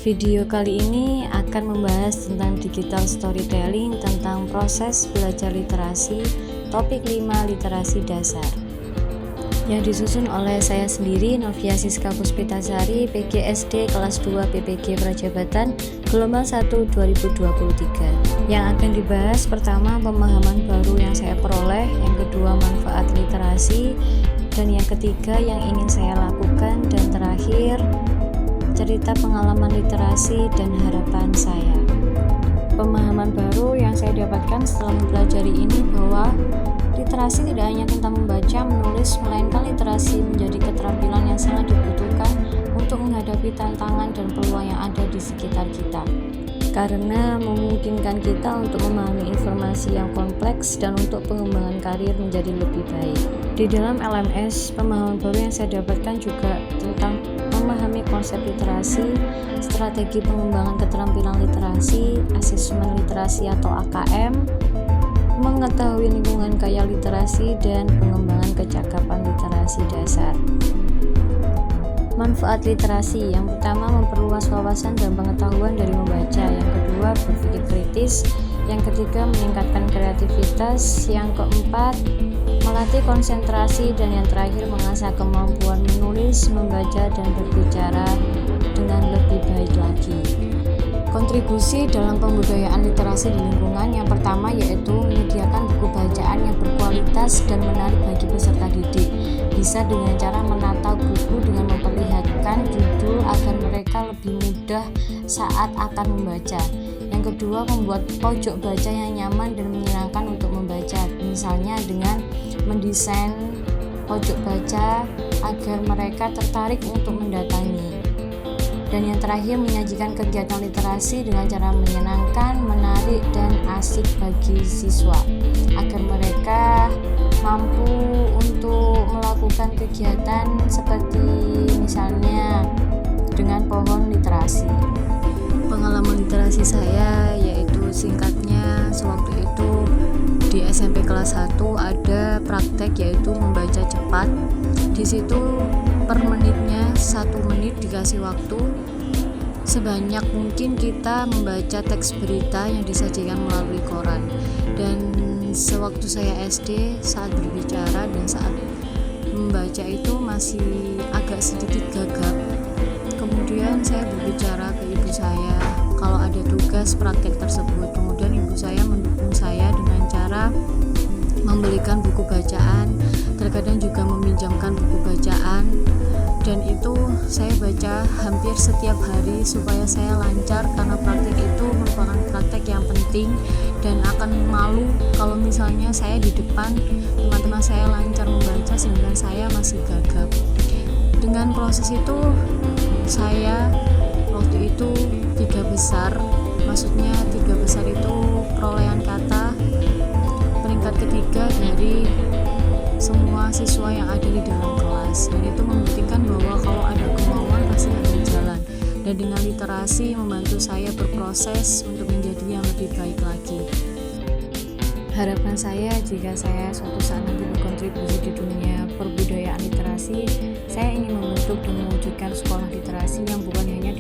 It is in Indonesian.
Video kali ini akan membahas tentang digital storytelling, tentang proses belajar literasi, topik 5 literasi dasar, yang disusun oleh saya sendiri, Novia Siska Puspitasari, PGSD kelas 2 PPG Prajabatan, gelombang 1 2023. Yang akan dibahas pertama pemahaman baru yang saya peroleh, yang kedua manfaat literasi, dan yang ketiga yang ingin saya lakukan, dan terakhir cerita pengalaman literasi dan harapan saya. Pemahaman baru yang saya dapatkan setelah mempelajari ini bahwa literasi tidak hanya tentang membaca, menulis, melainkan literasi menjadi keterampilan yang sangat dibutuhkan untuk menghadapi tantangan dan peluang yang ada di sekitar kita, karena memungkinkan kita untuk memahami informasi yang kompleks dan untuk pengembangan karir menjadi lebih baik. Di dalam LMS, pemahaman baru yang saya dapatkan juga tentang memahami konsep literasi, strategi pengembangan keterampilan literasi, asesmen literasi atau AKM, mengetahui lingkungan kaya literasi, dan pengembangan kecakapan literasi dasar. Manfaat literasi: yang pertama, memperluas wawasan dan pengetahuan dari membaca; yang kedua, berpikir kritis; yang ketiga, meningkatkan kreativitas; yang keempat, melatih konsentrasi; dan yang terakhir, mengasah kemampuan menulis, membaca, dan berbicara dengan lebih baik lagi. Kontribusi dalam pembudayaan literasi di lingkungan: yang pertama yaitu menyediakan buku bacaan yang berkualitas dan menarik bagi peserta didik, bisa dengan cara menata buku dengan memperlihatkan judul agar mereka lebih mudah saat akan membaca. Yang kedua, membuat pojok baca yang nyaman dan menyenangkan untuk membaca, misalnya dengan mendesain pojok baca agar mereka tertarik untuk mendatangi. Dan yang terakhir, menyajikan kegiatan literasi dengan cara menyenangkan, menarik, dan asik bagi siswa, agar mereka mampu untuk melakukan kegiatan seperti misalnya dengan pohon literasi. Pengalaman literasi saya yaitu singkatnya, sewaktu itu di SMP kelas 1 ada praktek yaitu membaca cepat. Di situ per menitnya 1 menit dikasih waktu, sebanyak mungkin kita membaca teks berita yang disajikan melalui koran. Dan sewaktu saya SD, saat berbicara dan saat membaca itu masih agak sedikit gagap. Kemudian saya berbicara ke ibu saya kalau ada tugas praktek tersebut. Kemudian ibu saya mendukung saya dengan cara membelikan buku bacaan, terkadang juga meminjamkan buku bacaan, dan itu saya baca hampir setiap hari supaya saya lancar, karena praktek itu merupakan praktek yang penting dan akan malu kalau misalnya saya di depan teman-teman saya lancar membaca sedangkan saya masih gagap. Dengan proses itu saya waktu itu 3 besar, maksudnya 3 besar itu perolehan kata, peringkat ketiga dari semua siswa yang ada di dalam kelas. Dan itu membuktikan bahwa kalau ada kemauan pasti ada jalan. Dan dengan literasi membantu saya berproses untuk menjadi yang lebih baik lagi. Harapan saya jika saya suatu saat nanti berkontribusi di dunia perbudayaan literasi, saya ingin membentuk dan mewujudkan sekolah literasi yang bukan hanya